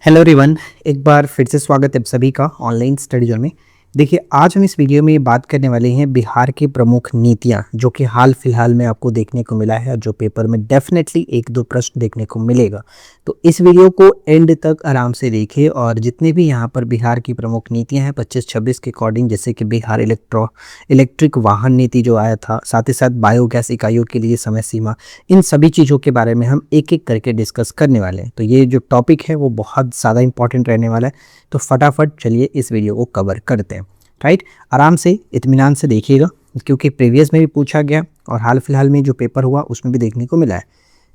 Hello everyone, एक बार फिर से स्वागत है आप सभी का ऑनलाइन स्टडी जोन में। देखिए, आज हम इस वीडियो में बात करने वाले हैं बिहार की प्रमुख नीतियां, जो कि हाल फिलहाल में आपको देखने को मिला है और जो पेपर में डेफिनेटली एक दो प्रश्न देखने को मिलेगा। तो इस वीडियो को एंड तक आराम से देखिए और जितने भी यहाँ पर बिहार की प्रमुख नीतियां हैं 25-26 के अकॉर्डिंग, जैसे कि बिहार इलेक्ट्रिक वाहन नीति जो आया था, साथ ही साथ बायोगैस इकाइयों के लिए समय सीमा, इन सभी चीज़ों के बारे में हम एक एक करके डिस्कस करने वाले हैं। तो ये जो टॉपिक है वो बहुत ज़्यादा इंपॉर्टेंट रहने वाला है, तो फटाफट चलिए इस वीडियो को कवर करते हैं। राइट, आराम से इत्मीनान से देखिएगा, क्योंकि प्रीवियस में भी पूछा गया और हाल फिलहाल में जो पेपर हुआ उसमें भी देखने को मिला है।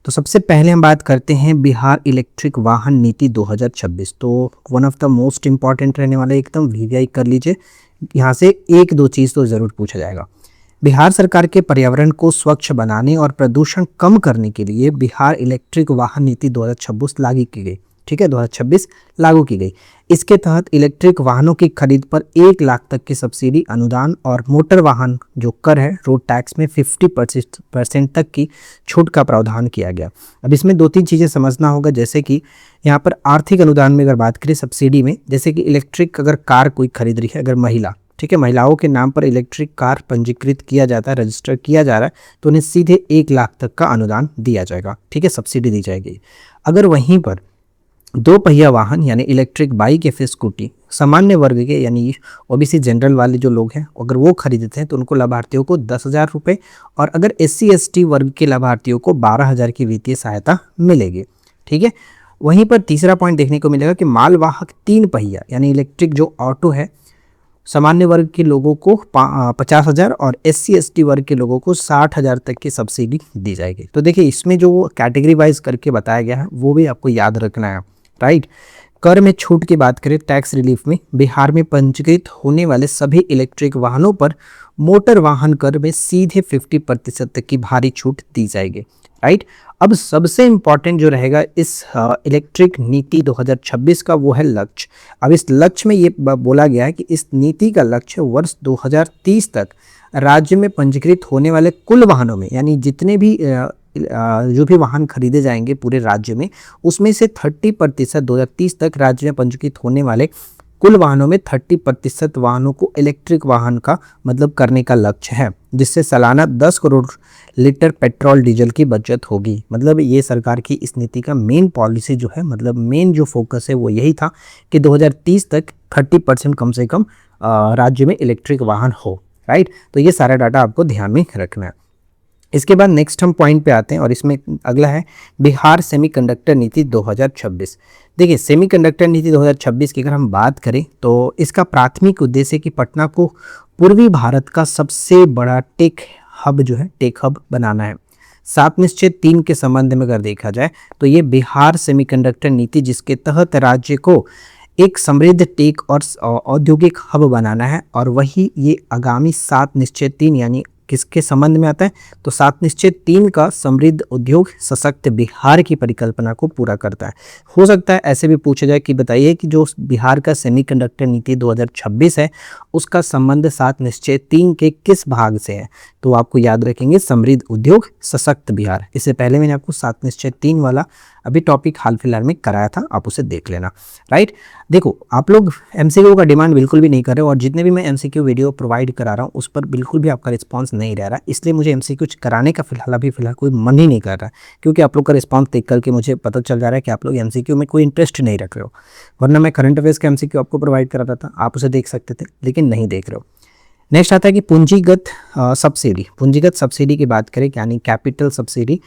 तो सबसे पहले हम बात करते हैं बिहार इलेक्ट्रिक वाहन नीति 2026। तो one of the most important रहने वाला, एकदम वीवीआई कर लीजिए, यहाँ से एक दो चीज़ तो ज़रूर पूछा जाएगा। बिहार सरकार के पर्यावरण को स्वच्छ बनाने और प्रदूषण कम करने के लिए बिहार इलेक्ट्रिक वाहन नीति 2026 लागू की गई। ठीक है, 2026 लागू की गई। इसके तहत इलेक्ट्रिक वाहनों की खरीद पर 1 लाख तक की सब्सिडी अनुदान और मोटर वाहन जो कर है रोड टैक्स में 50% तक की छूट का प्रावधान किया गया। अब इसमें दो तीन चीज़ें समझना होगा, जैसे कि यहाँ पर आर्थिक अनुदान में अगर बात करें सब्सिडी में, जैसे कि इलेक्ट्रिक अगर कार कोई खरीद रही है, अगर महिला, ठीक है, महिलाओं के नाम पर इलेक्ट्रिक कार पंजीकृत किया जाता है, रजिस्टर किया जा रहा है, तो उन्हें सीधे 1 लाख तक का अनुदान दिया जाएगा। ठीक है, सब्सिडी दी जाएगी। अगर वहीं पर 2 पहिया वाहन यानी इलेक्ट्रिक बाइक या फिर स्कूटी सामान्य वर्ग के यानी ओबीसी जनरल वाले जो लोग हैं, अगर वो खरीदते हैं तो उनको लाभार्थियों को 10,000 रुपये, और अगर SC/ST वर्ग के लाभार्थियों को 12,000 की वित्तीय सहायता मिलेगी। ठीक है, वहीं पर तीसरा पॉइंट देखने को मिलेगा कि मालवाहक 3 पहिया यानी इलेक्ट्रिक जो ऑटो है, सामान्य वर्ग के लोगों को 50,000 और SC/ST वर्ग के लोगों को 60,000 तक की सब्सिडी दी जाएगी। तो देखिए, इसमें जो कैटेगरी वाइज करके बताया गया है वो भी आपको याद रखना है। राइट, कर में छूट की बात करें, टैक्स रिलीफ में बिहार में पंजीकृत होने वाले सभी इलेक्ट्रिक वाहनों पर मोटर वाहन कर में सीधे 50% तक की भारी छूट दी जाएगी। राइट, अब सबसे इंपॉर्टेंट जो रहेगा इस इलेक्ट्रिक नीति 2026 का, वो है लक्ष्य। अब इस लक्ष्य में ये बोला गया है कि इस नीति का लक्ष्य वर्ष 2030 तक राज्य में पंजीकृत होने वाले कुल वाहनों में, यानी जितने भी जो भी वाहन खरीदे जाएंगे पूरे राज्य में, उसमें से 30% 2030 तक राज्य में पंजीकृत होने वाले कुल वाहनों में 30% वाहनों को इलेक्ट्रिक वाहन का मतलब करने का लक्ष्य है, जिससे सालाना 10 करोड़ लीटर पेट्रोल डीजल की बचत होगी। मतलब ये सरकार की इस नीति का मेन पॉलिसी जो है, मतलब मेन जो फोकस है वो यही था कि 2030 तक 30% कम से कम राज्य में इलेक्ट्रिक वाहन हो। राइट, तो ये सारा डाटा आपको ध्यान में रखना है। इसके बाद नेक्स्ट हम पॉइंट पे आते हैं और इसमें अगला है बिहार सेमीकंडक्टर नीति 2026। देखिए, सेमीकंडक्टर नीति 2026 की अगर हम बात करें तो इसका प्राथमिक उद्देश्य कि पटना को पूर्वी भारत का सबसे बड़ा टेक हब जो है, टेक हब बनाना है। 7 निश्चय 3 के संबंध में अगर देखा जाए तो ये बिहार सेमीकंडक्टर नीति, जिसके तहत राज्य को एक समृद्ध टेक और औद्योगिक हब बनाना है, और वही ये आगामी 7 निश्चय 3 यानी किसके संबंध में आता है, तो 7 निश्चय 3 का समृद्ध उद्योग सशक्त बिहार की परिकल्पना को पूरा करता है। हो सकता है ऐसे भी पूछा जाए कि बताइए कि जो बिहार का सेमीकंडक्टर नीति 2026 है उसका संबंध 7 निश्चय 3 के किस भाग से है, तो आपको याद रखेंगे समृद्ध उद्योग सशक्त बिहार। इससे पहले मैंने आपको 7 निश्चय 3 वाला अभी टॉपिक हाल फिलहाल में कराया था, आप उसे देख लेना। राइट, देखो आप लोग MCQ का डिमांड बिल्कुल भी नहीं कर रहे हो, और जितने भी मैं MCQ वीडियो प्रोवाइड करा रहा हूँ उस पर बिल्कुल भी आपका रिस्पांस नहीं रह रहा, इसलिए मुझे MCQ कराने का फिलहाल कोई मन ही नहीं कर रहा, क्योंकि आप लोग का रिस्पांस देख करके मुझे पता चल जा रहा है कि आप लोग MCQ में कोई इंटरेस्ट नहीं रख रहे हो। वरना मैं करंट अफेयर्स का MCQ आपको प्रोवाइड करा रहा था, आप उसे देख सकते थे, लेकिन नहीं देख रहे हो। नेक्स्ट आता है कि पूंजीगत सब्सिडी। पूंजीगत सब्सिडी की बात करें यानी कैपिटल सब्सिडी,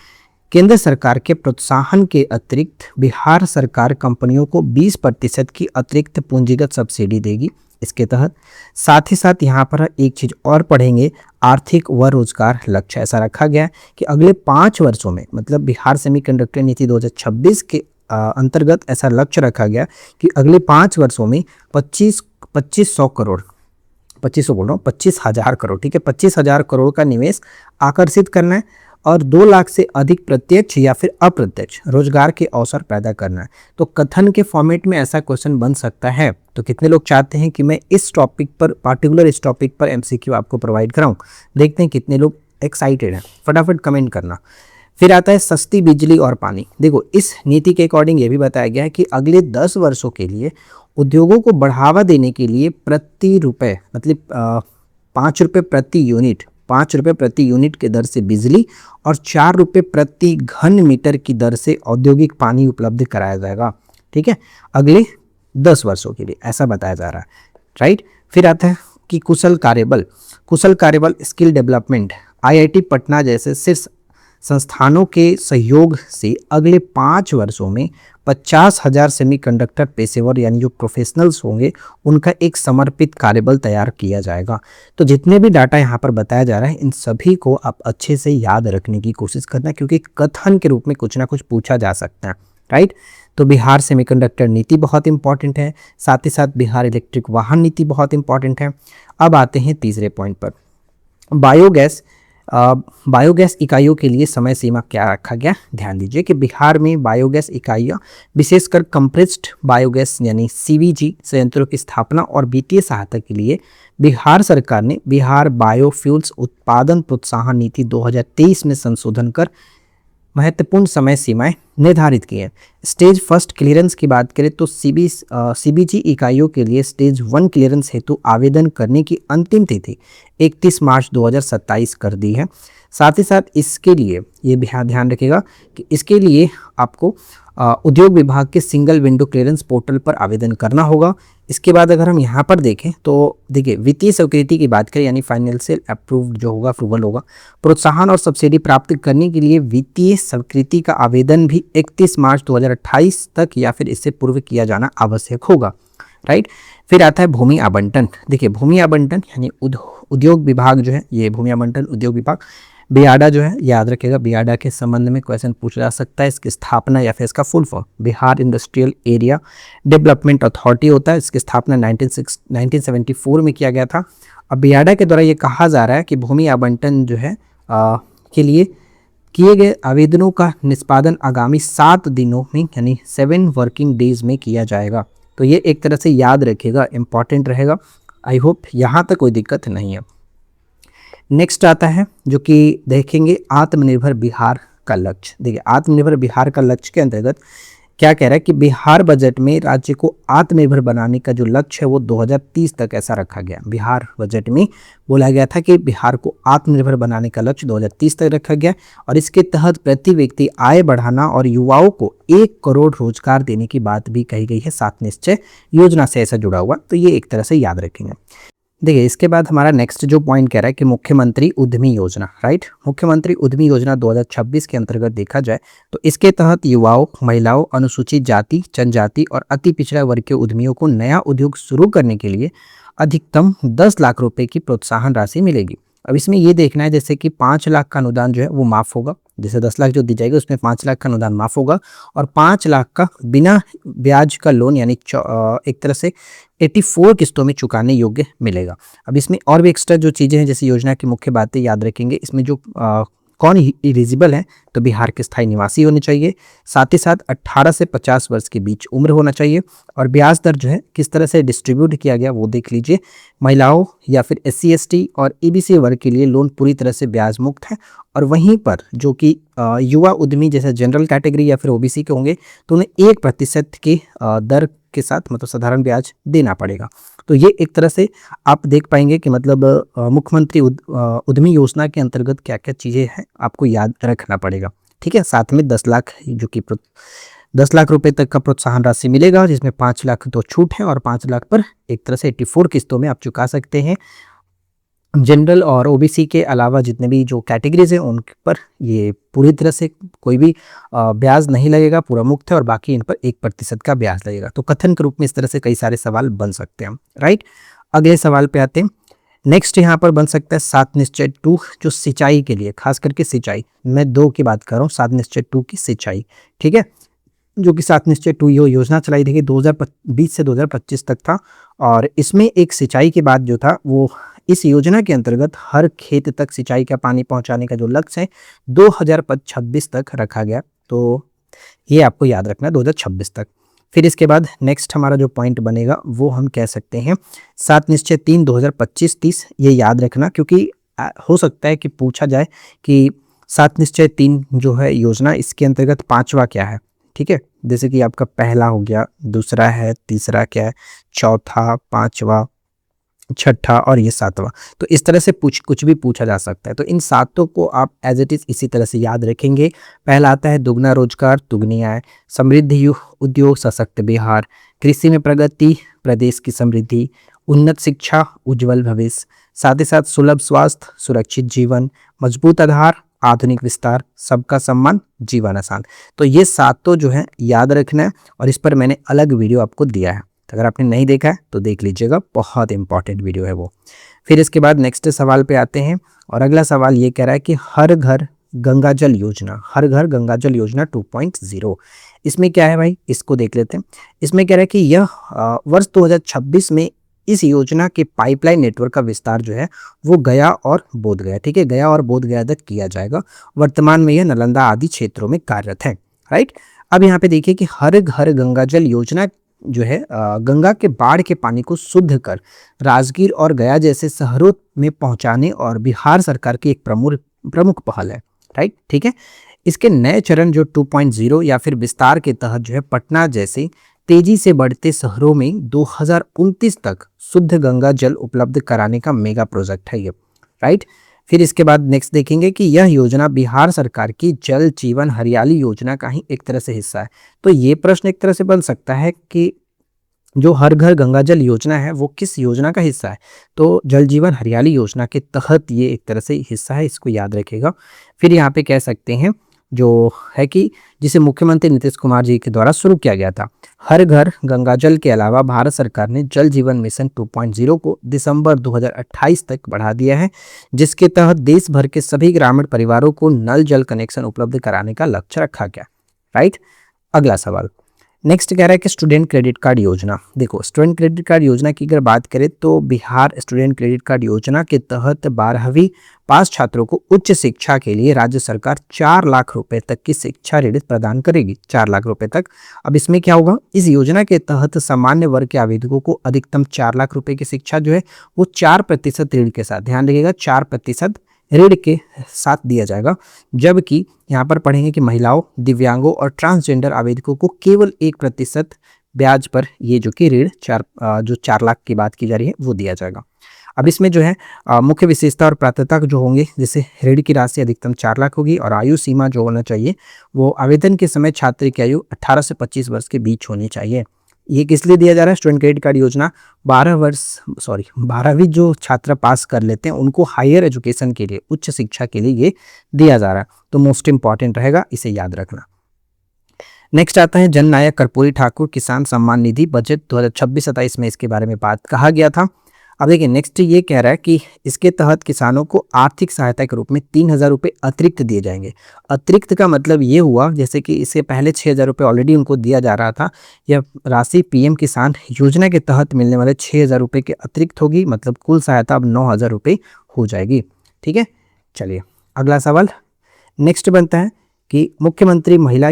केंद्र सरकार के प्रोत्साहन के अतिरिक्त बिहार सरकार कंपनियों को 20% की अतिरिक्त पूंजीगत सब्सिडी देगी। इसके तहत साथ ही साथ यहाँ पर एक चीज़ और पढ़ेंगे, आर्थिक व रोजगार लक्ष्य ऐसा रखा गया है कि अगले 5 वर्षों में, मतलब बिहार सेमीकंडक्टर नीति 2026 के अंतर्गत ऐसा लक्ष्य रखा गया कि अगले 5 वर्षों में 25,000 करोड़, ठीक है, 25,000 करोड़ का निवेश आकर्षित करना है, और 2 लाख से अधिक प्रत्यक्ष या फिर अप्रत्यक्ष रोजगार के अवसर पैदा करना है। तो कथन के फॉर्मेट में ऐसा क्वेश्चन बन सकता है। तो कितने लोग चाहते हैं कि मैं इस टॉपिक पर, पार्टिकुलर इस टॉपिक पर MCQ आपको प्रोवाइड कराऊं? देखते हैं कितने लोग एक्साइटेड हैं, फटाफट कमेंट करना। फिर आता है सस्ती बिजली और पानी। देखो इस नीति के अकॉर्डिंग ये भी बताया गया है कि अगले 10 वर्षों के लिए उद्योगों को बढ़ावा देने के लिए प्रति रुपए मतलब 5 रुपये प्रति यूनिट, 5 रुपये प्रति यूनिट के दर से बिजली और 4 रुपये प्रति घन मीटर की दर से औद्योगिक पानी उपलब्ध कराया जाएगा। ठीक है, अगले 10 वर्षों के लिए ऐसा बताया जा रहा है, राइट। फिर आता है कि कुशल कार्यबल स्किल डेवलपमेंट। आईआईटी पटना जैसे शीर्ष संस्थानों के सहयोग से अगले 5 वर्षों में 50,000 सेमीकंडक्टर पेशेवर यानी जो प्रोफेशनल्स होंगे उनका एक समर्पित कार्यबल तैयार किया जाएगा। तो जितने भी डाटा यहाँ पर बताया जा रहा है इन सभी को आप अच्छे से याद रखने की कोशिश करना, क्योंकि कथन के रूप में कुछ ना कुछ पूछा जा सकता है, राइट। तो बिहार सेमीकंडक्टर नीति बहुत इंपॉर्टेंट है, साथ ही साथ बिहार इलेक्ट्रिक वाहन नीति बहुत इंपॉर्टेंट है। अब आते हैं तीसरे पॉइंट पर, बायोगैस इकाइयों के लिए समय सीमा क्या रखा गया। ध्यान दीजिए कि बिहार में बायोगैस इकाइयाँ विशेषकर कंप्रेस्ड बायोगैस यानी सीवीजी संयंत्रों की स्थापना और वित्तीय सहायता के लिए बिहार सरकार ने बिहार बायोफ्यूल्स उत्पादन प्रोत्साहन नीति 2023 में संशोधन कर महत्वपूर्ण समय सीमाएं निर्धारित की हैं। स्टेज फर्स्ट क्लियरेंस की बात करें तो सीबीजी इकाइयों के लिए स्टेज 1 क्लियरेंस हेतु आवेदन करने की अंतिम तिथि 31 मार्च 2027 कर दी है। साथ ही साथ इसके लिए ये ध्यान रखिएगा कि इसके लिए आपको उद्योग विभाग के सिंगल विंडो क्लियरेंस पोर्टल पर आवेदन करना होगा। इसके बाद अगर हम यहाँ पर देखें तो देखिए वित्तीय स्वीकृति की बात करें यानी फाइनेंशियल अप्रूव्ड जो होगा अप्रूवल होगा, प्रोत्साहन और सब्सिडी प्राप्त करने के लिए वित्तीय स्वीकृति का आवेदन भी 31 मार्च 2028 तक या फिर इससे पूर्व किया जाना आवश्यक होगा, राइट। फिर आता है भूमि आवंटन। देखिए भूमि आवंटन यानी उद्योग विभाग जो है, ये भूमि आवंटन उद्योग विभाग बियाडा जो है, याद रखिएगा बियाडा के संबंध में क्वेश्चन पूछा जा सकता है। इसकी स्थापना या फिर इसका full form Bihar industrial area development authority होता है। इसकी स्थापना 1974 में किया गया था। अब बियाडा के द्वारा ये कहा जा रहा है कि भूमि आवंटन जो है के लिए किए गए आवेदनों का निष्पादन आगामी 7 दिनों में यानी 7 वर्किंग डेज में किया जाएगा। तो ये एक तरह से याद रखिएगा, इंपॉर्टेंट रहेगा। आई होप यहाँ तक कोई दिक्कत नहीं है। नेक्स्ट आता है जो कि देखेंगे आत्मनिर्भर बिहार का लक्ष्य। देखिए आत्मनिर्भर बिहार का लक्ष्य के अंतर्गत क्या कह रहा है कि बिहार बजट में राज्य को आत्मनिर्भर बनाने का जो लक्ष्य है वो 2030 तक ऐसा रखा गया। बिहार बजट में बोला गया था कि बिहार को आत्मनिर्भर बनाने का लक्ष्य 2030 तक रखा गया और इसके तहत प्रति व्यक्ति आय बढ़ाना और युवाओं को 1 करोड़ रोजगार देने की बात भी कही गई है 7 निश्चय योजना से ऐसा जुड़ा हुआ। तो ये एक तरह से याद रखेंगे। देखिए इसके बाद हमारा नेक्स्ट जो पॉइंट कह रहा है कि मुख्यमंत्री उद्यमी योजना, राइट। मुख्यमंत्री उद्यमी योजना 2026 के अंतर्गत देखा जाए तो इसके तहत युवाओं, महिलाओं, अनुसूचित जाति, जनजाति और अति पिछड़ा वर्ग के उद्यमियों को नया उद्योग शुरू करने के लिए अधिकतम 10 लाख रुपए की प्रोत्साहन राशि मिलेगी। अब इसमें ये देखना है जैसे कि 5 लाख का अनुदान जो है वो माफ़ होगा, जैसे 10 लाख जो दी जाएगी उसमें 5 लाख का अनुदान माफ़ होगा और 5 लाख का बिना ब्याज का लोन यानी एक तरह से 84 किस्तों में चुकाने योग्य मिलेगा। अब इसमें और भी एक्स्ट्रा जो चीज़ें हैं जैसे योजना की मुख्य बातें याद रखेंगे। इसमें जो कौन एलिजिबल है तो बिहार के स्थायी निवासी होने चाहिए, साथ ही साथ 18 से 50 वर्ष के बीच उम्र होना चाहिए और ब्याज दर जो है किस तरह से डिस्ट्रीब्यूट किया गया वो देख लीजिए। महिलाओं या फिर SC ST और EBC वर्ग के लिए लोन पूरी तरह से ब्याज मुक्त है और वहीं पर जो कि युवा उद्यमी जैसे जनरल कैटेगरी या फिर OBC के होंगे तो उन्हें 1% की दर के साथ मतलब साधारण ब्याज देना पड़ेगा। तो ये एक तरह से आप देख पाएंगे कि मतलब मुख्यमंत्री उद्यमी योजना के अंतर्गत क्या क्या चीज़ें हैं आपको याद रखना पड़ेगा, ठीक है। साथ में 10 लाख जो कि 10 लाख रुपए तक का प्रोत्साहन राशि मिलेगा जिसमें 5 लाख तो छूट है और 5 लाख पर एक तरह से 84 किस्तों में आप चुका सकते हैं। जनरल और OBC के अलावा जितने भी जो कैटेगरीज हैं उन पर ये पूरी तरह से कोई भी ब्याज नहीं लगेगा, पूरा मुक्त है और बाकी इन पर 1% का ब्याज लगेगा। तो कथन के रूप में इस तरह से कई सारे सवाल बन सकते हैं, राइट। अगले सवाल पे आते हैं। नेक्स्ट यहाँ पर बन सकता है 7 निश्चय 2 जो सिंचाई के लिए, खास करके सिंचाई, मैं 2 की बात कर रहा हूँ, 7 निश्चय 2 की सिंचाई, ठीक है, जो कि 7 निश्चय 2 योजना चलाई थी 2020 से 2025 तक था और इसमें एक सिंचाई के बाद जो था वो इस योजना के अंतर्गत हर खेत तक सिंचाई का पानी पहुंचाने का जो लक्ष्य है 2026 तक रखा गया। तो ये आपको याद रखना है 2026 तक। फिर इसके बाद नेक्स्ट हमारा जो पॉइंट बनेगा वो हम कह सकते हैं 7 निश्चय 3 2025-30, ये याद रखना क्योंकि हो सकता है कि पूछा जाए कि सात निश्चय तीन जो है योजना, इसके अंतर्गत पांचवा क्या है, ठीक है। जैसे कि आपका पहला हो गया, दूसरा है, तीसरा क्या है, चौथा, पांचवा, छठा और ये सातवां। तो इस तरह से कुछ भी पूछा जा सकता है। तो इन सातों को आप एज इट इज इसी तरह से याद रखेंगे। पहला आता है दुगना रोजगार दुगनी आय, समृद्ध उद्योग सशक्त बिहार, कृषि में प्रगति प्रदेश की समृद्धि, उन्नत शिक्षा उज्जवल भविष्य, साथ ही साथ सुलभ स्वास्थ्य सुरक्षित जीवन, मजबूत आधार आधुनिक विस्तार, सबका सम्मान जीवन आसान। तो ये सातों जो है याद रखना है और इस पर मैंने अलग वीडियो आपको दिया है, तो अगर आपने नहीं देखा है तो देख लीजिएगा, बहुत इंपॉर्टेंट वीडियो है वो। फिर इसके बाद नेक्स्ट सवाल पे आते हैं और अगला सवाल ये कह रहा है कि हर घर गंगा जल योजना, हर घर गंगा जल योजना 2.0, इसमें क्या है भाई, इसको देख लेते हैं। इसमें कह रहा है कि यह वर्ष 2026 में इस योजना के पाइपलाइन नेटवर्क का विस्तार जो है वो गया और बोधगया, ठीक है, गया और बोधगया तक किया जाएगा। वर्तमान में यह नालंदा आदि क्षेत्रों में कार्यरत है, राइट। अब यहाँ पे देखिए कि हर घर गंगा जल योजना जो है गंगा के बाढ़ के पानी को शुद्ध कर राजगीर और गया जैसे शहरों में पहुंचाने और बिहार सरकार की एक प्रमुख पहल है, राइट, ठीक है। इसके नए चरण जो 2.0 या फिर विस्तार के तहत जो है पटना जैसे तेजी से बढ़ते शहरों में 2029 तक शुद्ध गंगा जल उपलब्ध कराने का मेगा प्रोजेक्ट है ये, राइट। फिर इसके बाद नेक्स्ट देखेंगे कि यह योजना बिहार सरकार की जल जीवन हरियाली योजना का ही एक तरह से हिस्सा है। तो ये प्रश्न एक तरह से बन सकता है कि जो हर घर गंगा जल योजना है वो किस योजना का हिस्सा है, तो जल जीवन हरियाली योजना के तहत ये एक तरह से हिस्सा है, इसको याद रखेगा। फिर यहाँ पे कह सकते हैं जो है कि जिसे मुख्यमंत्री नीतीश कुमार जी के द्वारा शुरू किया गया था। हर घर गंगा जल के अलावा भारत सरकार ने जल जीवन मिशन 2.0 को दिसंबर 2028 तक बढ़ा दिया है, जिसके तहत देश भर के सभी ग्रामीण परिवारों को नल जल कनेक्शन उपलब्ध कराने का लक्ष्य रखा गया, राइट। अगला सवाल नेक्स्ट कह रहा है कि स्टूडेंट क्रेडिट कार्ड योजना। देखो स्टूडेंट क्रेडिट कार्ड योजना की अगर बात करें तो बिहार स्टूडेंट क्रेडिट कार्ड योजना के तहत 12वीं पास छात्रों को उच्च शिक्षा के लिए राज्य सरकार 4 लाख रुपए तक की शिक्षा ऋण प्रदान करेगी, 4 लाख रुपए तक। अब इसमें क्या होगा, इस योजना के तहत सामान्य वर्ग के आवेदकों को अधिकतम 4 लाख रुपए की शिक्षा जो है वो 4% ऋण के साथ, ध्यान रखिएगा 4% ऋण के साथ दिया जाएगा। जबकि यहाँ पर पढ़ेंगे कि महिलाओं, दिव्यांगों और ट्रांसजेंडर आवेदकों को केवल 1% ब्याज पर ये जो कि ऋण 4 लाख की बात की जा रही है वो दिया जाएगा। अब इसमें जो है मुख्य विशेषता और पात्रता जो होंगे, जैसे ऋण की राशि अधिकतम 4 लाख होगी और आयु सीमा जो होना चाहिए वो आवेदन के समय छात्र की आयु 18 से 25 वर्ष के बीच होनी चाहिए। ये किस लिए दिया जा रहा है, स्टूडेंट क्रेडिट कार्ड योजना 12वीं जो छात्र पास कर लेते हैं उनको हायर एजुकेशन के लिए, उच्च शिक्षा के लिए ये दिया जा रहा है। तो मोस्ट इंपॉर्टेंट रहेगा, इसे याद रखना। नेक्स्ट आता है जननायक कर्पूरी ठाकुर किसान सम्मान निधि, बजट 2026-27 में इसके बारे में बात कहा गया था। अब देखिए नेक्स्ट ये कह रहा है कि इसके तहत किसानों को आर्थिक सहायता के रूप में 3,000 रुपये अतिरिक्त दिए जाएंगे। अतिरिक्त का मतलब ये हुआ जैसे कि इससे पहले 6,000 रुपये ऑलरेडी उनको दिया जा रहा था, यह राशि पीएम किसान योजना के तहत मिलने वाले 6,000 रुपये के अतिरिक्त होगी, मतलब कुल सहायता अब 9,000 रुपये हो जाएगी, ठीक है। चलिए अगला सवाल नेक्स्ट बनता है कि मुख्यमंत्री महिला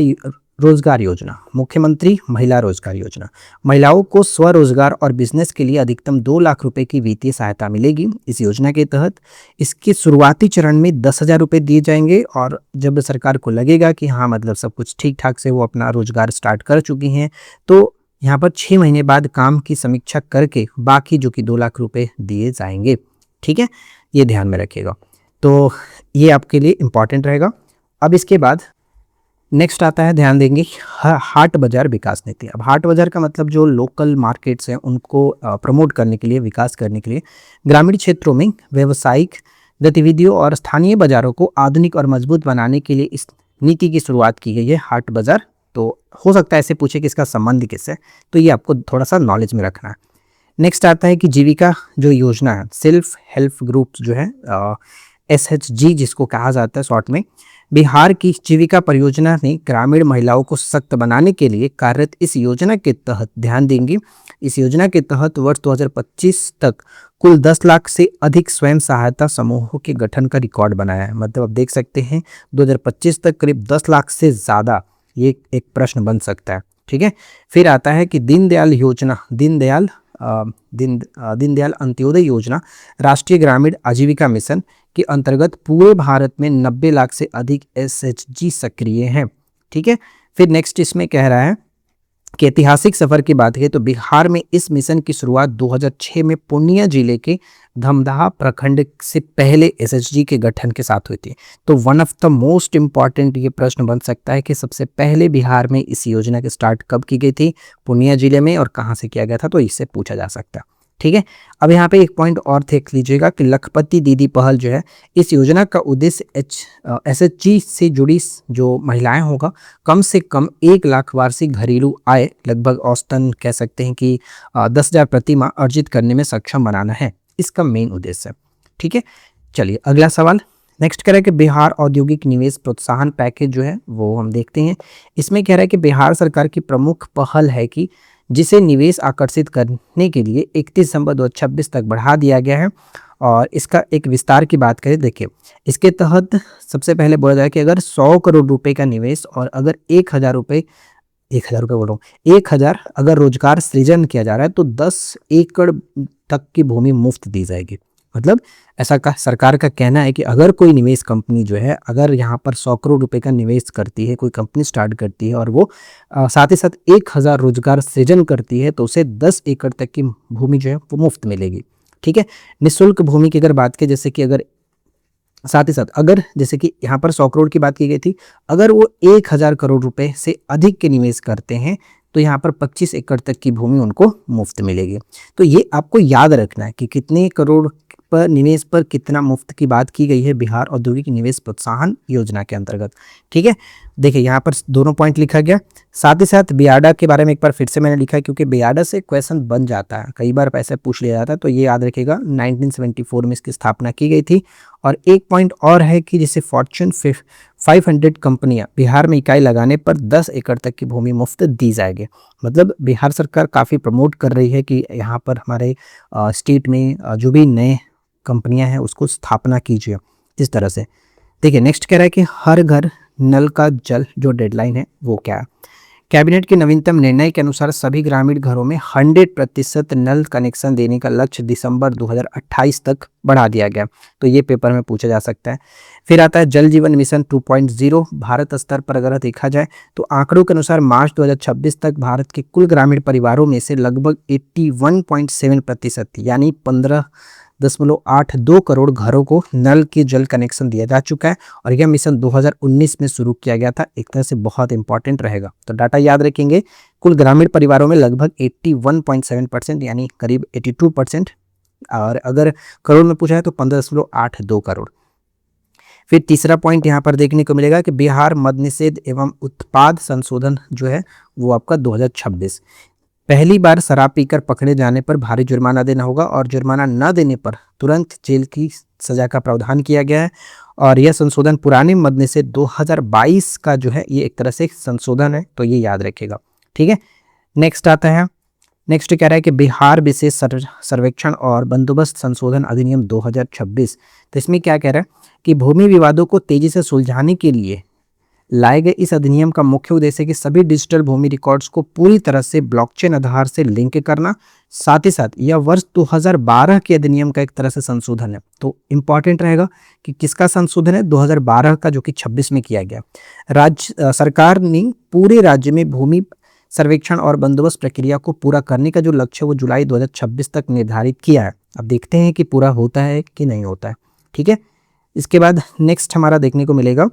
रोजगार योजना, मुख्यमंत्री महिला रोजगार योजना, महिलाओं को स्वरोजगार और बिजनेस के लिए अधिकतम 2 लाख रुपए की वित्तीय सहायता मिलेगी। इस योजना के तहत इसके शुरुआती चरण में 10,000 रुपये दिए जाएंगे और जब सरकार को लगेगा कि हाँ मतलब सब कुछ ठीक ठाक से वो अपना रोजगार स्टार्ट कर चुकी हैं तो यहाँ पर 6 महीने बाद काम की समीक्षा करके बाकी जो कि 2 लाख रुपये दिए जाएंगे, ठीक है, ये ध्यान में रखिएगा। तो ये आपके लिए इम्पॉर्टेंट रहेगा। अब इसके बाद नेक्स्ट आता है, ध्यान देंगे, हाट बाजार विकास नीति। अब हाट बाजार का मतलब जो लोकल मार्केट्स हैं उनको प्रमोट करने के लिए, विकास करने के लिए ग्रामीण क्षेत्रों में व्यावसायिक गतिविधियों और स्थानीय बाजारों को आधुनिक और मजबूत बनाने के लिए इस नीति की शुरुआत की गई है, हाट बाजार। तो हो सकता है ऐसे पूछे कि इसका संबंध किससे, तो ये आपको थोड़ा सा नॉलेज में रखना है। नेक्स्ट आता है कि जीविका जो योजना है, सेल्फ हेल्प ग्रुप जो है SHG जिसको कहा जाता है शॉर्ट में, बिहार की जीविका परियोजना ने ग्रामीण महिलाओं को सशक्त बनाने के लिए कार्यरत। इस योजना के तहत ध्यान देंगे, इस योजना के तहत वर्ष 2025 तक कुल 10 लाख से अधिक स्वयं सहायता समूहों के गठन का रिकॉर्ड बनाया है। मतलब आप देख सकते हैं 2025 तक करीब 10 लाख से ज़्यादा, ये एक प्रश्न बन सकता है, ठीक है। फिर आता है कि दीनदयाल योजना, दीनदयाल अंत्योदय योजना, राष्ट्रीय ग्रामीण आजीविका मिशन, के अंतर्गत पूरे भारत में 90 लाख से अधिक SHG सक्रिय हैं। ठीक है, फिर नेक्स्ट इसमें कह रहा है कि ऐतिहासिक सफर की बात करें तो बिहार में इस मिशन की शुरुआत 2006 में पूर्णिया जिले के धमदाहा प्रखंड से पहले SHG के गठन के साथ हुई थी। तो one of the most important ये प्रश्न बन सकता है कि सबसे पहले बिहार में इस योजना की स्टार्ट कब की गई थी, पूर्णिया जिले में, और कहाँ से किया गया था, तो इससे पूछा जा सकता है। ठीक है, अब यहाँ पे एक पॉइंट और देख लीजिएगा कि लखपति दीदी पहल जो है, इस योजना का उद्देश्य SHG से जुड़ी जो महिलाएं होगा कम से कम 1 लाख वार्षिक घरेलू आय, लगभग औसतन कह सकते हैं कि 10,000 प्रति माह अर्जित करने में सक्षम बनाना है, इसका मेन उद्देश्य है। ठीक है, चलिए अगला सवाल नेक्स्ट कह रहा है कि बिहार औद्योगिक निवेश प्रोत्साहन पैकेज जो है वो हम देखते हैं। इसमें कह रहा है कि बिहार सरकार की प्रमुख पहल है कि जिसे निवेश आकर्षित करने के लिए 31 दिसंबर 2026 तक बढ़ा दिया गया है। और इसका एक विस्तार की बात करें, देखिए इसके तहत सबसे पहले बोला जाए कि अगर 100 करोड़ रुपए का निवेश और अगर 1,000 रुपये बोल रहा हूँ 1,000 अगर रोजगार सृजन किया जा रहा है तो 10 एकड़ तक की भूमि मुफ्त दी जाएगी। मतलब ऐसा का सरकार का कहना है कि अगर कोई निवेश कंपनी जो है अगर यहाँ पर 100 करोड़ रुपए का निवेश करती है, कोई कंपनी स्टार्ट करती है और वो साथ ही साथ 1,000 रोजगार सृजन करती है तो उसे 10 एकड़ तक की भूमि जो है वो मुफ्त मिलेगी। ठीक है, निःशुल्क भूमि की अगर बात करें, जैसे कि अगर साथ ही साथ अगर जैसे कि यहाँ पर 100 करोड़ की बात की गई थी, अगर वो 1,000 करोड़ रुपए से अधिक के निवेश करते हैं तो यहाँ पर 25 एकड़ तक की भूमि उनको मुफ्त मिलेगी। तो ये आपको याद रखना है कि कितने करोड़ पर निवेश पर कितना मुफ्त की बात की गई है बिहार औद्योगिक निवेश प्रोत्साहन योजना के अंतर्गत। ठीक है, देखिए यहाँ पर दोनों पॉइंट लिखा गया। साथ ही साथ बियाडा के बारे में एक बार फिर से मैंने लिखा है क्योंकि बियाडा से क्वेश्चन बन जाता है, कई बार पैसे पूछ लिया जाता है, तो ये याद रखिएगा 1974 में इसकी स्थापना की गई थी। और एक पॉइंट और है कि जैसे फॉर्च्यून 500 कंपनियां बिहार में इकाई लगाने पर 10 एकड़ तक की भूमि मुफ्त दी जाएगी। मतलब बिहार सरकार काफ़ी प्रमोट कर रही है कि यहाँ पर हमारे स्टेट में जो भी नए कंपनियां हैं उसको स्थापना कीजिए इस तरह से। देखिए नेक्स्ट कह रहा है कि हर घर नल का जल जो डेडलाइन है वो क्या है। कैबिनेट के नवीनतम निर्णय के अनुसार सभी ग्रामीण घरों में 100% नल कनेक्शन देने का लक्ष्य दिसंबर 2028 तक बढ़ा दिया गया। तो ये पेपर में पूछा जा सकता है। फिर आता है जल जीवन मिशन 2.0। भारत स्तर पर अगर देखा जाए तो आंकड़ों के अनुसार मार्च 2026 तक भारत के कुल ग्रामीण परिवारों में से लगभग 81.7% यानी 15.82 करोड़ घरों को नल के जल कनेक्शन दिया जा चुका है। और यह मिशन 2019 में शुरू किया गया था, एक तरह से बहुत इंपॉर्टेंट रहेगा। तो डाटा याद रखेंगे, कुल ग्रामीण परिवारों में लगभग 81.7% यानी करीब 82%, और अगर करोड़ में पूछा है तो 15.82 करोड़। फिर तीसरा पॉइंट यहाँ पर देखने को मिलेगा कि बिहार मद्य निषेध एवं उत्पाद संशोधन जो है वो आपका 2026। पहली बार शराब पीकर पकड़े जाने पर भारी जुर्माना देना होगा और जुर्माना न देने पर तुरंत जेल की सजा का प्रावधान किया गया है। और यह संशोधन पुराने मद्य निषेध 2022 का जो है ये एक तरह से संशोधन है, तो ये याद रखेगा। ठीक है, नेक्स्ट आता है, नेक्स्ट कह रहा है कि बिहार विशेष सर्वेक्षण और बंदोबस्त संशोधन अधिनियम 2026। तो इसमें क्या कह रहा है कि भूमि विवादों को तेजी से सुलझाने के लिए लाए गए इस अधिनियम का मुख्य उद्देश्य है कि सभी डिजिटल भूमि रिकॉर्ड्स को पूरी तरह से ब्लॉकचेन आधार से लिंक करना। साथ ही साथ यह वर्ष 2012 के अधिनियम का एक तरह से संशोधन है। तो इंपॉर्टेंट रहेगा कि किसका संशोधन है, 2012 का, जो कि 26 में किया गया। राज्य सरकार ने पूरे राज्य में भूमि सर्वेक्षण और बंदोबस्त प्रक्रिया को पूरा करने का जो लक्ष्य है वो जुलाई 2026 तक निर्धारित किया है। अब देखते हैं कि पूरा होता है कि नहीं होता है। ठीक है, इसके बाद नेक्स्ट हमारा देखने को मिलेगा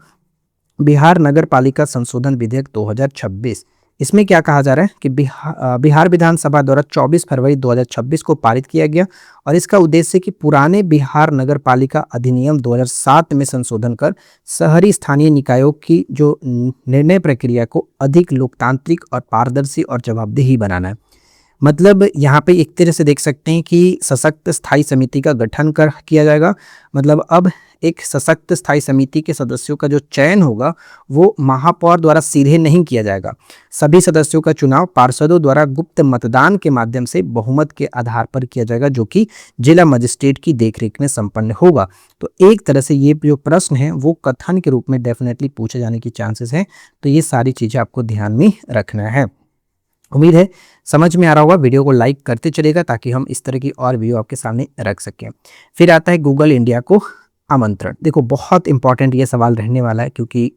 बिहार नगर पालिका संशोधन विधेयक 2026। इसमें क्या कहा जा रहा है कि बिहार विधानसभा द्वारा 24 फरवरी 2026 को पारित किया गया और इसका उद्देश्य है कि पुराने बिहार नगर पालिका अधिनियम 2007 में संशोधन कर शहरी स्थानीय निकायों की जो निर्णय प्रक्रिया को अधिक लोकतांत्रिक और पारदर्शी और जवाबदेही बनाना है। मतलब यहाँ पे एक तरह से देख सकते हैं कि सशक्त स्थायी समिति का गठन किया जाएगा। मतलब अब एक सशक्त स्थायी समिति के सदस्यों का जो चयन होगा वो महापौर द्वारा सीधे नहीं किया जाएगा। सभी सदस्यों का चुनाव पार्षदों द्वारा गुप्त मतदान के माध्यम से बहुमत के आधार पर किया जाएगा, जो कि जिला मजिस्ट्रेट की देखरेख में संपन्न होगा। तो एक तरह से ये जो प्रश्न है वो कथन के रूप में डेफिनेटली पूछे जाने की चांसेस हैं। तो ये सारी चीजें आपको ध्यान में रखना है। उम्मीद है समझ में आ रहा होगा। वीडियो को लाइक करते चलेगा ताकि हम इस तरह की और वीडियो आपके सामने रख सकें। फिर आता है गूगल इंडिया को आमंत्रण। देखो बहुत इंपॉर्टेंट ये सवाल रहने वाला है, क्योंकि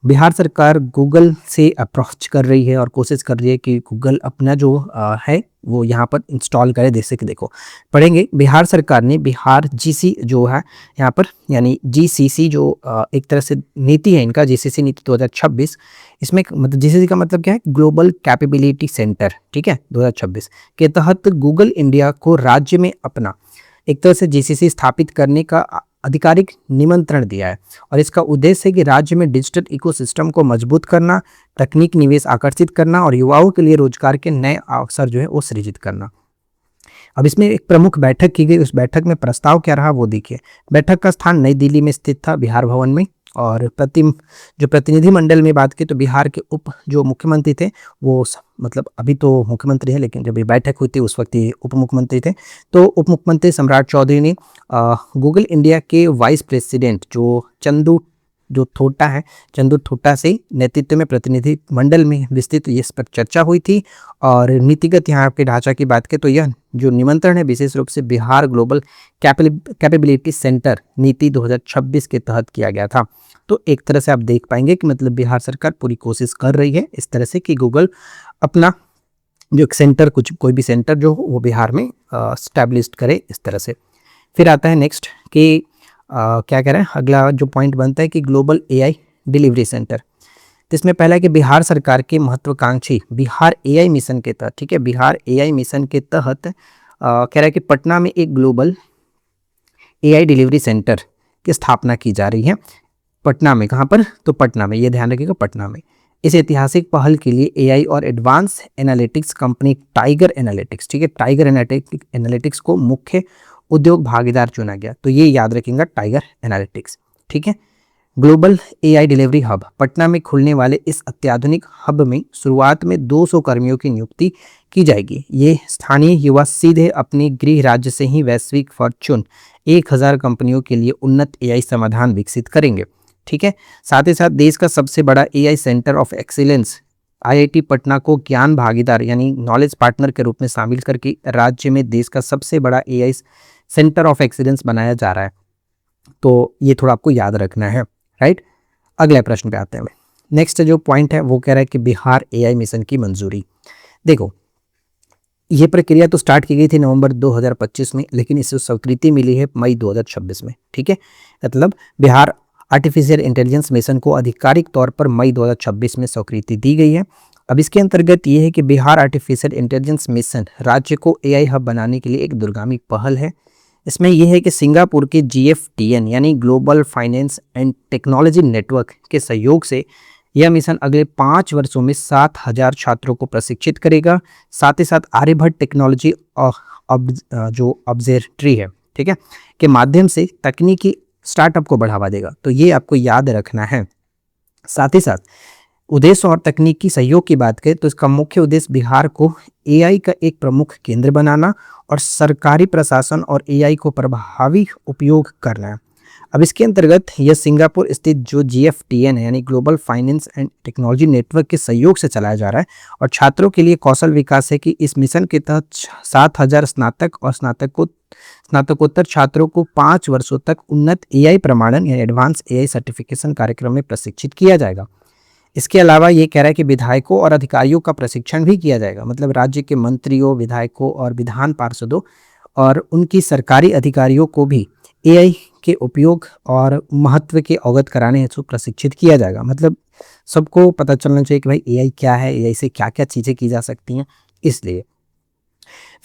बिहार सरकार गूगल से अप्रोच कर रही है और कोशिश कर रही है कि गूगल अपना जो है वो यहाँ पर इंस्टॉल करे। जैसे कि देखो पढ़ेंगे, बिहार सरकार ने बिहार जीसी जो है यहाँ पर, यानी जीसीसी जो एक तरह से नीति है इनका, जीसीसी नीति 2026, इसमें मतलब जीसीसी का मतलब क्या है, ग्लोबल कैपेबिलिटी सेंटर, ठीक है, 2026 के तहत गूगल इंडिया को राज्य में अपना एक तरह से जीसीसी स्थापित करने का आधिकारिक निमंत्रण दिया है। और इसका उद्देश्य है कि राज्य में डिजिटल इकोसिस्टम को मजबूत करना, तकनीक निवेश आकर्षित करना और युवाओं के लिए रोजगार के नए अवसर जो है वो सृजित करना। अब इसमें एक प्रमुख बैठक की गई, उस बैठक में प्रस्ताव क्या रहा वो देखिए। बैठक का स्थान नई दिल्ली में स्थित था, बिहार भवन में। और जो प्रतिनिधि मंडल में बात की तो बिहार के उप जो मुख्यमंत्री थे वो मतलब अभी तो मुख्यमंत्री है, लेकिन जब ये बैठक हुई थी उस वक्त ये उप मुख्यमंत्री थे। तो उप मुख्यमंत्री सम्राट चौधरी ने गूगल इंडिया के वाइस प्रेसिडेंट जो चंदू थोटा से नेतृत्व में प्रतिनिधि मंडल में विस्तृत इस पर चर्चा हुई थी। और नीतिगत यहाँ के ढांचा की बात करें तो यह जो निमंत्रण है विशेष रूप से बिहार ग्लोबल कैपेबिलिटी सेंटर नीति 2026 के तहत किया गया था। तो एक तरह से आप देख पाएंगे कि मतलब बिहार सरकार पूरी कोशिश कर रही है इस तरह से कि गूगल अपना जो एक सेंटर, कोई भी सेंटर जो हो वो बिहार में स्टैब्लिश करे इस तरह से। फिर आता है नेक्स्ट कि क्या कह रहे हैं, अगला जो पॉइंट बनता है कि ग्लोबल एआई डिलीवरी सेंटर। तो इसमें पहला है कि बिहार सरकार के महत्वाकांक्षी बिहार एआई मिशन के तहत, ठीक है, बिहार एआई मिशन के तहत कह रहा है कि पटना में एक ग्लोबल एआई डिलीवरी सेंटर की स्थापना की जा रही है। पटना में, कहाँ पर, तो पटना में, ये ध्यान रखिएगा, पटना में। इस ऐतिहासिक पहल के लिए एआई और advance analytics company tiger analytics, ठीक है, टाइगर एनालिटिक्स को मुख्य उद्योग भागीदार चुना गया। तो ये याद रखेंगे, टाइगर एनालिटिक्स, ठीक है। Global AI delivery hub Patna में खुलने वाले इस अत्याधुनिक हब में शुरुआत में 200 कर्मियों की नियुक्ति की जाएगी। ये स्थानीय युवा सीधे अपने गृह राज्य से ही वैश्विक फॉर्च्यून 1000 कंपनियों के लिए उन्नत एआई समाधान विकसित करेंगे, ठीक है। साथ ही साथ देश का सबसे बड़ा AI centre of excellence IIT Patna को ज्ञान भागीदार यानी नॉलेज पार्टनर के रूप में शामिल करके राज्य में देश का सबसे बड़ा एआई सेंटर ऑफ एक्सीलेंस बनाया जा रहा है। तो ये थोड़ा आपको याद रखना है, राइट। अगले प्रश्न पे आते हैं। नेक्स्ट जो पॉइंट है वो कह रहा है कि बिहार एआई मिशन की मंजूरी। देखो ये प्रक्रिया तो स्टार्ट की गई थी नवंबर 2025 में, लेकिन इसे स्वीकृति मिली है मई 2026 में, ठीक है। मतलब बिहार आर्टिफिशियल इंटेलिजेंस मिशन को आधिकारिक तौर पर मई 2026 में स्वीकृति दी गई है। अब इसके अंतर्गत ये है कि बिहार आर्टिफिशियल इंटेलिजेंस मिशन राज्य को एआई हब बनाने के लिए एक दूरगामी पहल है। इसमें यह है कि सिंगापुर के GFTN यानी global finance and technology network के सहयोग से यह मिशन अगले 5 वर्षों में 7000 छात्रों को प्रशिक्षित करेगा। साथ ही साथ आर्यभट्ट टेक्नोलॉजी जो ऑब्जर्वेटरी है, ठीक है, के माध्यम से तकनीकी स्टार्टअप को बढ़ावा देगा। तो ये आपको याद रखना है। साथ ही साथ उद्देश्य और तकनीकी सहयोग की बात करें तो इसका मुख्य उद्देश्य बिहार को एआई का एक प्रमुख केंद्र बनाना और सरकारी प्रशासन और एआई को प्रभावी उपयोग करना है। अब इसके अंतर्गत यह सिंगापुर स्थित जो GFTN है यानी global finance and technology network के सहयोग से चलाया जा रहा है। और छात्रों के लिए कौशल विकास है कि इस मिशन के तहत 7000 स्नातक और स्नातकोत्तर छात्रों को 5 वर्षों तक उन्नत एआई प्रमाणन यानी एडवांस एआई सर्टिफिकेशन कार्यक्रम में प्रशिक्षित किया जाएगा। इसके अलावा ये कह रहा है कि विधायकों और अधिकारियों का प्रशिक्षण भी किया जाएगा। मतलब राज्य के मंत्रियों, विधायकों और विधान पार्षदों और उनकी सरकारी अधिकारियों को भी एआई के उपयोग और महत्व के अवगत कराने हेतु प्रशिक्षित किया जाएगा। मतलब सबको पता चलना चाहिए कि भाई एआई क्या है, एआई से क्या क्या चीज़ें की जा सकती हैं, इसलिए।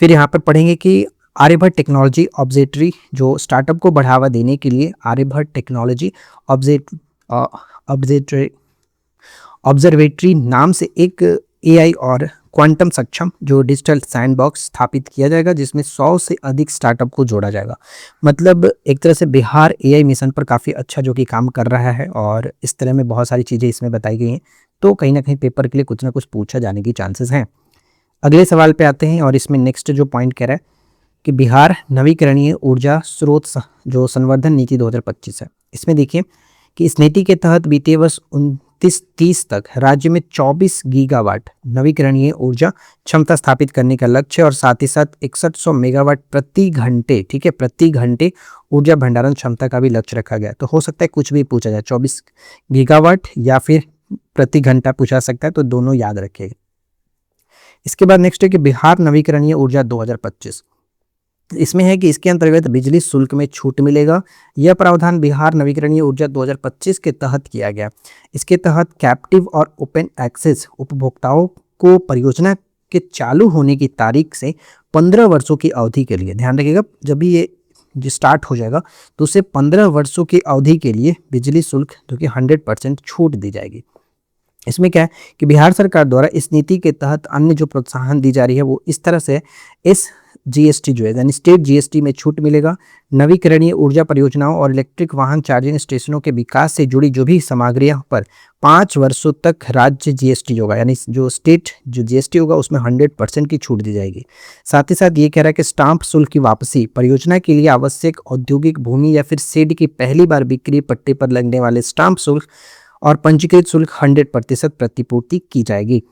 फिर यहाँ पर पढ़ेंगे कि आर्यभट्ट टेक्नोलॉजी ऑब्जर्वेटरी जो स्टार्टअप को बढ़ावा देने के लिए आर्यभट्ट टेक्नोलॉजी ऑब्जर्वेटरी नाम से एक एआई और क्वांटम सक्षम जो डिजिटल सैंडबॉक्स स्थापित किया जाएगा, जिसमें 100 से अधिक स्टार्टअप को जोड़ा जाएगा। मतलब एक तरह से बिहार एआई मिशन पर काफ़ी अच्छा जो कि काम कर रहा है और इस तरह में बहुत सारी चीज़ें इसमें बताई गई हैं। तो कहीं ना कहीं पेपर के लिए कुछ ना कुछ पूछा जाने की चांसेस हैं। अगले सवाल पे आते हैं और इसमें नेक्स्ट जो पॉइंट कह रहा है कि बिहार नवीकरणीय ऊर्जा स्रोत जो संवर्धन नीति 2025 है। इसमें देखिए कि इस नीति के तहत बीते वर्ष 2030 तक राज्य में 24 गीगावाट नवीकरणीय ऊर्जा क्षमता स्थापित करने का लक्ष्य है और साथ ही साथ 6100 मेगावाट प्रति घंटे, ठीक है, प्रति घंटे ऊर्जा भंडारण क्षमता का भी लक्ष्य रखा गया है। तो हो सकता है कुछ भी पूछा जाए, 24 गीगावाट या फिर प्रति घंटा पूछा सकता है, तो दोनों याद रखिएगा। इसके बाद नेक्स्ट है कि बिहार नवीकरणीय ऊर्जा 2025। इसमें है कि इसके अंतर्गत बिजली शुल्क में छूट मिलेगा। यह प्रावधान बिहार नवीकरणीय ऊर्जा 2025 के तहत किया गया। इसके तहत कैप्टिव और ओपन एक्सेस उपभोक्ताओं को परियोजना के चालू होने की तारीख से 15 वर्षों की अवधि के लिए, ध्यान रखिएगा, जब भी ये स्टार्ट हो जाएगा तो उसे 15 वर्षों की अवधि के लिए बिजली शुल्क जो कि 100% छूट दी जाएगी। इसमें क्या है कि बिहार सरकार द्वारा इस नीति के तहत अन्य जो प्रोत्साहन दी जा रही है वो इस तरह से, इस जीएसटी जो है यानी स्टेट जीएसटी में छूट मिलेगा। नवीकरणीय ऊर्जा परियोजनाओं और इलेक्ट्रिक वाहन चार्जिंग स्टेशनों के विकास से जुड़ी जो भी सामग्रियां पर 5 वर्षों तक राज्य जीएसटी होगा, यानी जो स्टेट जो जीएसटी होगा उसमें 100% की छूट दी जाएगी। साथ ही साथ ये कह रहा है कि स्टाम्प शुल्क की वापसी, परियोजना के लिए आवश्यक औद्योगिक भूमि या फिर शेड की पहली बार बिक्री पट्टे पर लगने वाले स्टाम्प शुल्क और पंजीकृत शुल्क 100% प्रतिपूर्ति की जाएगी।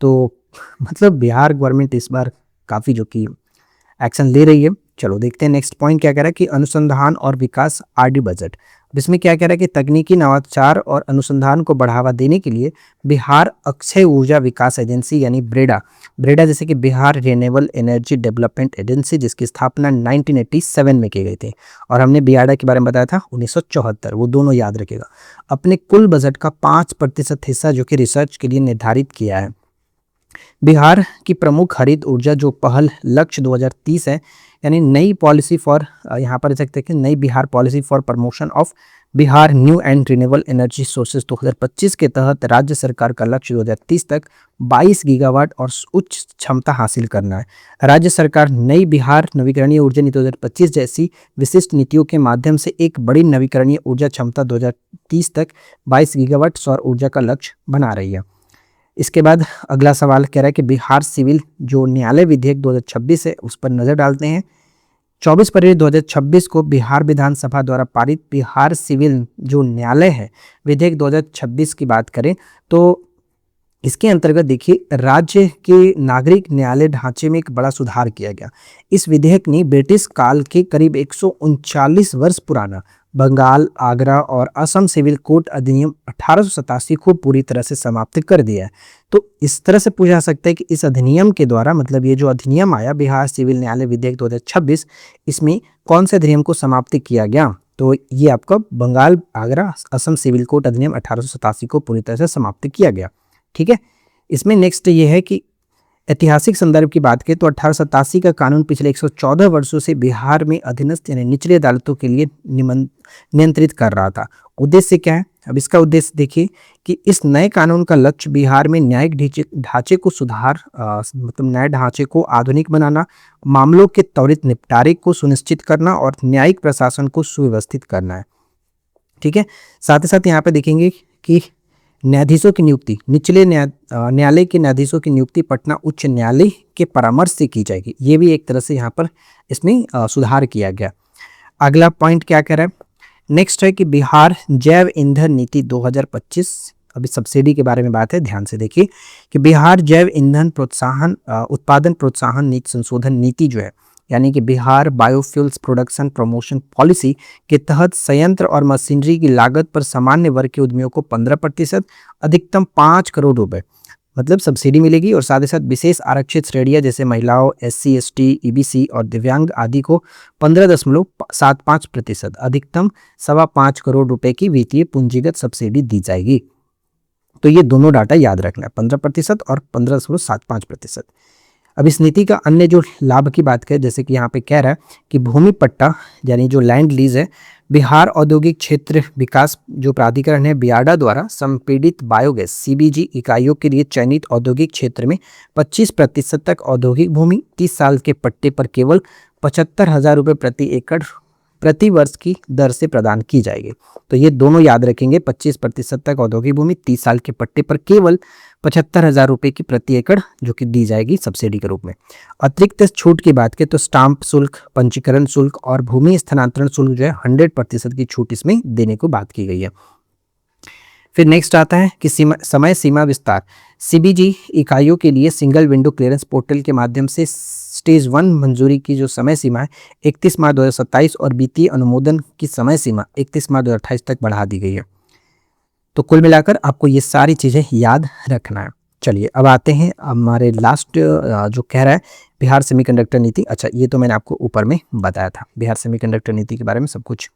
तो मतलब बिहार गवर्नमेंट इस बार काफ़ी जो कि एक्शन ले रही है। चलो देखते हैं नेक्स्ट पॉइंट क्या कह रहा है कि अनुसंधान और विकास आरडी बजट। अब इसमें क्या कह रहा है कि तकनीकी नवाचार और अनुसंधान को बढ़ावा देने के लिए बिहार अक्षय ऊर्जा विकास एजेंसी यानी ब्रेडा जैसे कि Bihar renewable energy development agency, जिसकी स्थापना 1987 में की गई थी, और हमने बियाडा के बारे में बताया था 1974, वो दोनों याद रखेगा, अपने कुल बजट का 5% हिस्सा जो कि रिसर्च के लिए निर्धारित किया है। बिहार की प्रमुख हरित ऊर्जा जो पहल लक्ष्य 2030 है, यानी नई पॉलिसी फॉर, यहाँ पर देख सकते हैं कि नई Bihar policy for promotion of Bihar new and renewable energy sources 2025 के तहत राज्य सरकार का लक्ष्य 2030 तक 22 गीगावाट और उच्च क्षमता हासिल करना है। राज्य सरकार नई बिहार नवीकरणीय ऊर्जा नीति 2025 जैसी विशिष्ट नीतियों के माध्यम से एक बड़ी नवीकरणीय ऊर्जा क्षमता 2030 तक 22 गीगावाट सौर ऊर्जा का लक्ष्य बना रही है। इसके बाद अगला सवाल कह रहा है कि बिहार सिविल जो न्यायालय विधेयक 2026 है उस पर नजर डालते हैं। 24 फरवरी 2026 को बिहार विधानसभा द्वारा पारित बिहार सिविल जो न्यायालय है विधेयक 2026 की बात करें तो इसके अंतर्गत देखिए राज्य के नागरिक न्यायालय ढांचे में एक बड़ा सुधार किया गया। इस विधेयक ने ब्रिटिश काल के करीब 139 वर्ष पुराना बंगाल, आगरा और असम सिविल कोर्ट अधिनियम 1887 को पूरी तरह से समाप्त कर दिया है। तो इस तरह से पूछा जा सकता है कि इस अधिनियम के द्वारा, मतलब ये जो अधिनियम आया बिहार सिविल न्यायालय विधेयक 2026, इसमें कौन से अधिनियम को समाप्त किया गया? तो ये आपका बंगाल, आगरा, असम सिविल कोर्ट अधिनियम 1887 को पूरी तरह से समाप्त किया गया। ठीक है, इसमें नेक्स्ट ये है कि ऐतिहासिक संदर्भ की बात करें तो 1887 का कानून पिछले 114 वर्षों से बिहार में अधीनस्थ यानी निचली अदालतों के लिए नियंत्रित कर रहा था। उद्देश्य क्या है? अब इसका उद्देश्य देखिए कि इस नए कानून का लक्ष्य बिहार में न्यायिक ढांचे को सुधार, मतलब नए ढांचे को आधुनिक बनाना, मामलों के त्वरित निपटारे को सुनिश्चित करना और न्यायिक प्रशासन को सुव्यवस्थित करना है। ठीक है, साथ ही साथ यहाँ पे देखेंगे कि न्यायाधीशों की नियुक्ति, निचले न्यायालय के न्यायाधीशों की नियुक्ति पटना उच्च न्यायालय के परामर्श से की जाएगी। ये भी एक तरह से यहाँ पर इसमें सुधार किया गया। अगला पॉइंट क्या कह रहा है? नेक्स्ट है कि बिहार जैव ईंधन नीति 2025। अभी सब्सिडी के बारे में बात है, ध्यान से देखिए कि बिहार जैव ईंधन प्रोत्साहन उत्पादन प्रोत्साहन नीति संशोधन नीति जो है, यानी कि Bihar biofuels production promotion policy के तहत संयंत्र और मशीनरी की लागत पर सामान्य वर्ग के उद्यमियों को 15% अधिकतम 5 करोड़ रुपए मतलब सब्सिडी मिलेगी, और साथ ही साथ विशेष आरक्षित श्रेणियां जैसे महिलाओं, SC ST EBC और दिव्यांग आदि को 15.75% अधिकतम 5.25 करोड़ रुपए की वित्तीय पूंजीगत सब्सिडी दी जाएगी। तो ये दोनों डाटा याद रखना है, 15% और 15.75%। अब इस नीति का अन्य जो लाभ की बात करें, जैसे कि यहाँ पे कह रहा है कि भूमि पट्टा यानी जो लैंड लीज है, बिहार औद्योगिक क्षेत्र विकास जो प्राधिकरण है बियाडा द्वारा संपीड़ित बायोगैस CBG इकाइयों के लिए चयनित औद्योगिक क्षेत्र में 25% तक औद्योगिक भूमि 30 साल के पट्टे पर केवल 75,000 रुपये प्रति एकड़ प्रति वर्ष की दर से प्रदान की जाएगी। तो ये दोनों याद रखेंगे, 25% तक औद्योगिक भूमि 30 साल के पट्टे पर केवल 75,000 रुपये की प्रति एकड़ जो कि दी जाएगी सब्सिडी के रूप में। अतिरिक्त छूट की बात करें तो स्टाम्प शुल्क, पंजीकरण शुल्क और भूमि स्थानांतरण शुल्क जो है 100% की छूट इसमें देने को बात की गई है। फिर नेक्स्ट आता है कि समय सीमा विस्तार। सीबीजी इकाइयों के लिए सिंगल विंडो क्लियरेंस पोर्टल के माध्यम से स्टेज 1 मंजूरी की जो समय सीमा है 31 मार्च 2027 और वित्तीय अनुमोदन की समय सीमा 31 मार्च 2028 तक बढ़ा दी गई है। तो कुल मिलाकर आपको ये सारी चीज़ें याद रखना है। चलिए अब आते हैं हमारे लास्ट जो कह रहा है बिहार सेमीकंडक्टर नीति। अच्छा, ये तो मैंने आपको ऊपर में बताया था, बिहार सेमीकंडक्टर नीति के बारे में सब कुछ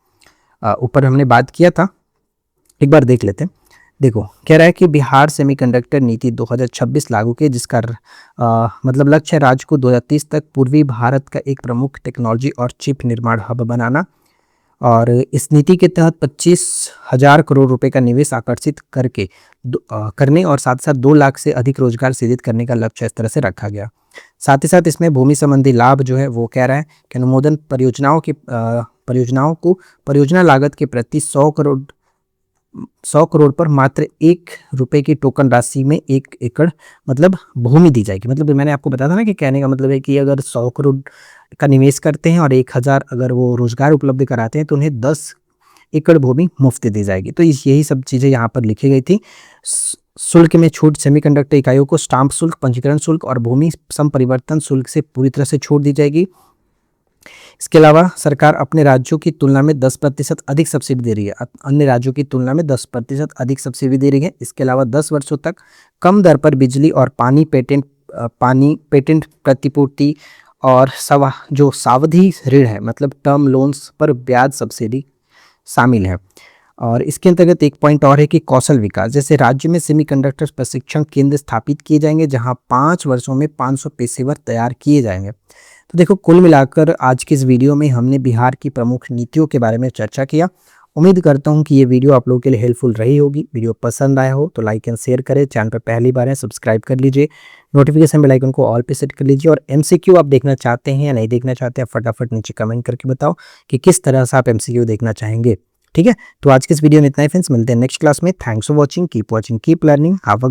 ऊपर हमने बात किया था, एक बार देख लेते हैं। देखो कह रहा है कि बिहार सेमीकंडक्टर नीति 2026 लागू की, जिसका मतलब लक्ष्य है राज्य को 2030 तक पूर्वी भारत का एक प्रमुख टेक्नोलॉजी और चिप निर्माण हब बनाना। और इस नीति के तहत 25,000 करोड़ रुपए का निवेश आकर्षित करने और साथ साथ 2 लाख से अधिक रोजगार सृजित करने का लक्ष्य इस तरह से रखा गया। साथ ही साथ इसमें भूमि संबंधी लाभ जो है वो कह रहा है कि अनुमोदन परियोजनाओं को परियोजना लागत के प्रति 100 करोड़ पर मात्र 1 रुपए की टोकन राशि में 1 एकड़ मतलब भूमि दी जाएगी। मतलब मैंने आपको बताया था ना कि कहने का मतलब है कि अगर 100 करोड़ का निवेश करते हैं और 1000 अगर वो रोजगार उपलब्ध कराते हैं तो उन्हें 10 एकड़ भूमि मुफ्त दी जाएगी। तो यही सब चीज़ें यहाँ पर लिखी गई थी। शुल्क में छूट, सेमीकंडक्टर इकाइयों को स्टाम्प शुल्क, पंजीकरण शुल्क और भूमि संपरिवर्तन शुल्क से पूरी तरह से छूट दी जाएगी। इसके अलावा सरकार अपने राज्यों की तुलना में 10% अधिक सब्सिडी दे रही है, अन्य राज्यों की तुलना में 10% अधिक सब्सिडी दे रही है। इसके अलावा 10 वर्षों तक कम दर पर बिजली और पानी पेटेंट प्रतिपूर्ति और जो सावधि ऋण है मतलब टर्म लोन्स पर ब्याज सब्सिडी शामिल है। और इसके अंतर्गत एक पॉइंट और है कि कौशल विकास, जैसे राज्य में सेमीकंडक्टर प्रशिक्षण केंद्र स्थापित किए जाएंगे जहां 5 वर्षों में 500 पेशेवर तैयार किए जाएंगे। तो देखो कुल मिलाकर आज की इस वीडियो में हमने बिहार की प्रमुख नीतियों के बारे में चर्चा किया। उम्मीद करता हूं कि ये वीडियो आप लोगों के लिए हेल्पफुल रही होगी। वीडियो पसंद आया हो तो लाइक एंड शेयर करें, चैनल पर पहली बार है सब्सक्राइब कर लीजिए, नोटिफिकेशन बेल आइकन को ऑल पे सेट कर लीजिए। और एमसीक्यू आप देखना चाहते हैं या नहीं देखना चाहते हैं फटाफट नीचे कमेंट करके बताओ कि किस तरह से आप एमसीक्यू देखना चाहेंगे। ठीक है, तो आज के इस वीडियो में इतना ही फ्रेंड्स, मिलते हैं नेक्स्ट क्लास में। Thanks for watching, keep learning, have a